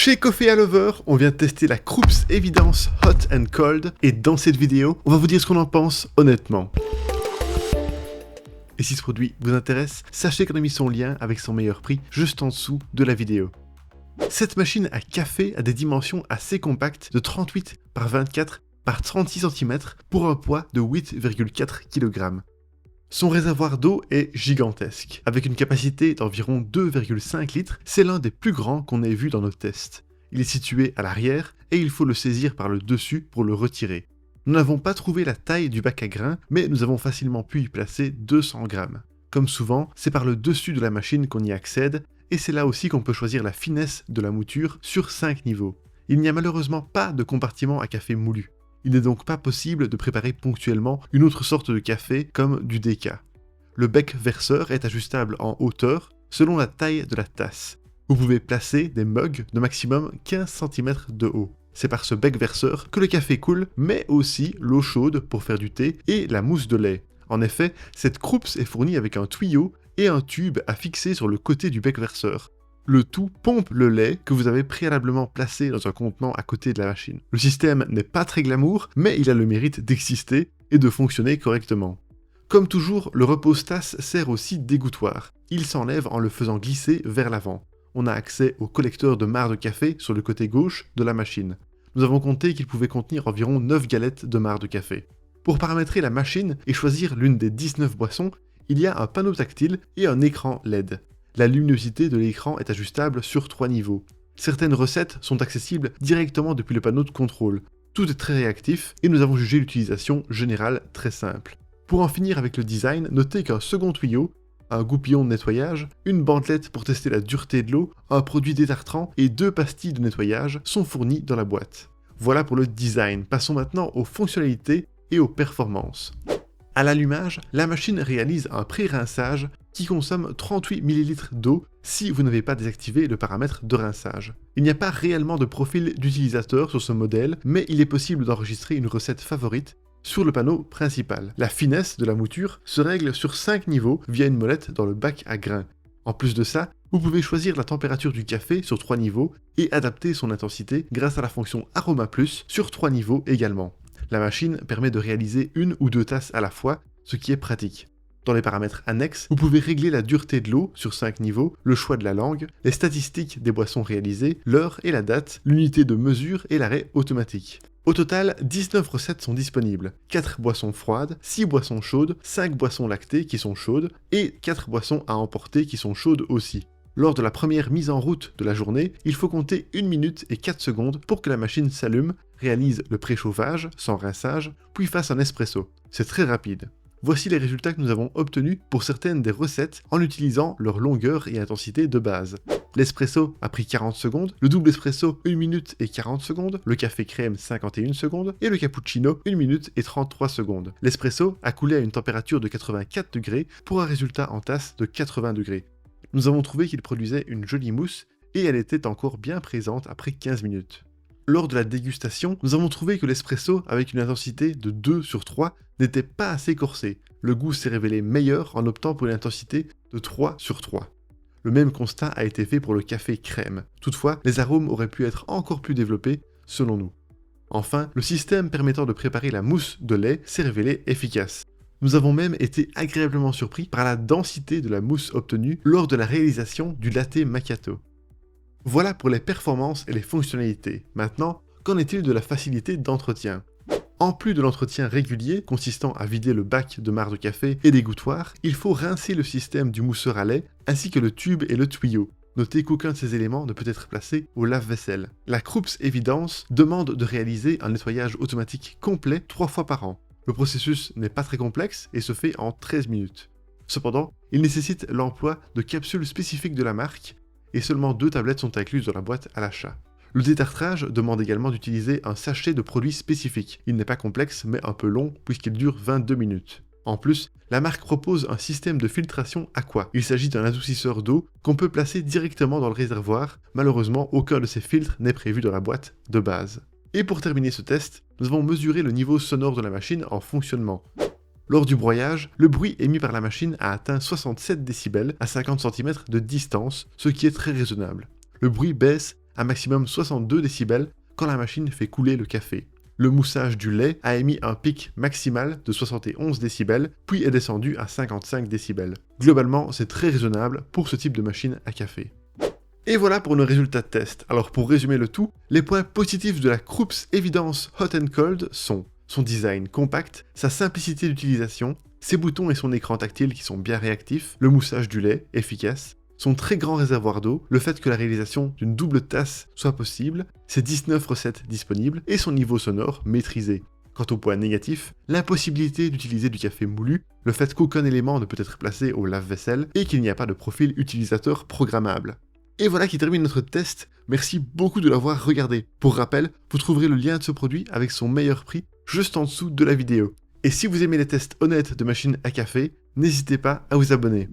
Chez Coffee Lover, on vient de tester la Krups Evidence Hot and Cold et dans cette vidéo, on va vous dire ce qu'on en pense honnêtement. Et si ce produit vous intéresse, sachez qu'on a mis son lien avec son meilleur prix juste en dessous de la vidéo. Cette machine à café a des dimensions assez compactes de 38 par 24 par 36 cm pour un poids de 8,4 kg. Son réservoir d'eau est gigantesque. Avec une capacité d'environ 2,5 litres, c'est l'un des plus grands qu'on ait vu dans nos tests. Il est situé à l'arrière et il faut le saisir par le dessus pour le retirer. Nous n'avons pas trouvé la taille du bac à grains, mais nous avons facilement pu y placer 200 grammes. Comme souvent, c'est par le dessus de la machine qu'on y accède, et c'est là aussi qu'on peut choisir la finesse de la mouture sur 5 niveaux. Il n'y a malheureusement pas de compartiment à café moulu. Il n'est donc pas possible de préparer ponctuellement une autre sorte de café comme du déca. Le bec verseur est ajustable en hauteur selon la taille de la tasse. Vous pouvez placer des mugs de maximum 15 cm de haut. C'est par ce bec verseur que le café coule, mais aussi l'eau chaude pour faire du thé et la mousse de lait. En effet, cette Krups est fournie avec un tuyau et un tube à fixer sur le côté du bec verseur. Le tout pompe le lait que vous avez préalablement placé dans un contenant à côté de la machine. Le système n'est pas très glamour, mais il a le mérite d'exister et de fonctionner correctement. Comme toujours, le repose-tasse sert aussi d'égouttoir. Il s'enlève en le faisant glisser vers l'avant. On a accès au collecteur de marc de café sur le côté gauche de la machine. Nous avons compté qu'il pouvait contenir environ 9 galettes de marc de café. Pour paramétrer la machine et choisir l'une des 19 boissons, il y a un panneau tactile et un écran LED. La luminosité de l'écran est ajustable sur 3 niveaux. Certaines recettes sont accessibles directement depuis le panneau de contrôle. Tout est très réactif et nous avons jugé l'utilisation générale très simple. Pour en finir avec le design, notez qu'un second tuyau, un goupillon de nettoyage, une bandelette pour tester la dureté de l'eau, un produit détartrant et 2 pastilles de nettoyage sont fournis dans la boîte. Voilà pour le design. Passons maintenant aux fonctionnalités et aux performances. À l'allumage, la machine réalise un pré-rinçage qui consomme 38 ml d'eau si vous n'avez pas désactivé le paramètre de rinçage. Il n'y a pas réellement de profil d'utilisateur sur ce modèle, mais il est possible d'enregistrer une recette favorite sur le panneau principal. La finesse de la mouture se règle sur 5 niveaux via une molette dans le bac à grains. En plus de ça, vous pouvez choisir la température du café sur 3 niveaux et adapter son intensité grâce à la fonction Aroma Plus sur 3 niveaux également. La machine permet de réaliser 1 ou 2 tasses à la fois, ce qui est pratique. Dans les paramètres annexes, vous pouvez régler la dureté de l'eau sur 5 niveaux, le choix de la langue, les statistiques des boissons réalisées, l'heure et la date, l'unité de mesure et l'arrêt automatique. Au total, 19 recettes sont disponibles. 4 boissons froides, 6 boissons chaudes, 5 boissons lactées qui sont chaudes et 4 boissons à emporter qui sont chaudes aussi. Lors de la première mise en route de la journée, il faut compter 1 minute et 4 secondes pour que la machine s'allume, réalise le préchauffage, sans rinçage, puis fasse un espresso. C'est très rapide. Voici les résultats que nous avons obtenus pour certaines des recettes en utilisant leur longueur et intensité de base. L'espresso a pris 40 secondes, le double espresso 1 minute et 40 secondes, le café crème 51 secondes et le cappuccino 1 minute et 33 secondes. L'espresso a coulé à une température de 84 degrés pour un résultat en tasse de 80 degrés. Nous avons trouvé qu'il produisait une jolie mousse et elle était encore bien présente après 15 minutes. Lors de la dégustation, nous avons trouvé que l'espresso avec une intensité de 2 sur 3 n'était pas assez corsé. Le goût s'est révélé meilleur en optant pour une intensité de 3 sur 3. Le même constat a été fait pour le café crème. Toutefois, les arômes auraient pu être encore plus développés selon nous. Enfin, le système permettant de préparer la mousse de lait s'est révélé efficace. Nous avons même été agréablement surpris par la densité de la mousse obtenue lors de la réalisation du latte macchiato. Voilà pour les performances et les fonctionnalités. Maintenant, qu'en est-il de la facilité d'entretien ? En plus de l'entretien régulier, consistant à vider le bac de marc de café et d'égouttoir, il faut rincer le système du mousseur à lait, ainsi que le tube et le tuyau. Notez qu'aucun de ces éléments ne peut être placé au lave-vaisselle. La Krups Evidence demande de réaliser un nettoyage automatique complet 3 fois par an. Le processus n'est pas très complexe et se fait en 13 minutes. Cependant, il nécessite l'emploi de capsules spécifiques de la marque et seulement 2 tablettes sont incluses dans la boîte à l'achat. Le détartrage demande également d'utiliser un sachet de produits spécifiques. Il n'est pas complexe mais un peu long puisqu'il dure 22 minutes. En plus, la marque propose un système de filtration aqua. Il s'agit d'un adoucisseur d'eau qu'on peut placer directement dans le réservoir. Malheureusement, aucun de ces filtres n'est prévu dans la boîte de base. Et pour terminer ce test, nous avons mesuré le niveau sonore de la machine en fonctionnement. Lors du broyage, le bruit émis par la machine a atteint 67 décibels à 50 cm de distance, ce qui est très raisonnable. Le bruit baisse à maximum 62 décibels quand la machine fait couler le café. Le moussage du lait a émis un pic maximal de 71 décibels, puis est descendu à 55 décibels. Globalement, c'est très raisonnable pour ce type de machine à café. Et voilà pour nos résultats de test. Alors pour résumer le tout, les points positifs de la Krups Evidence Hot & Cold sont son design compact, sa simplicité d'utilisation, ses boutons et son écran tactile qui sont bien réactifs, le moussage du lait efficace, son très grand réservoir d'eau, le fait que la réalisation d'une double tasse soit possible, ses 19 recettes disponibles et son niveau sonore maîtrisé. Quant au point négatif, l'impossibilité d'utiliser du café moulu, le fait qu'aucun élément ne peut être placé au lave-vaisselle et qu'il n'y a pas de profil utilisateur programmable. Et voilà qui termine notre test, merci beaucoup de l'avoir regardé. Pour rappel, vous trouverez le lien de ce produit avec son meilleur prix juste en dessous de la vidéo. Et si vous aimez les tests honnêtes de machines à café, n'hésitez pas à vous abonner.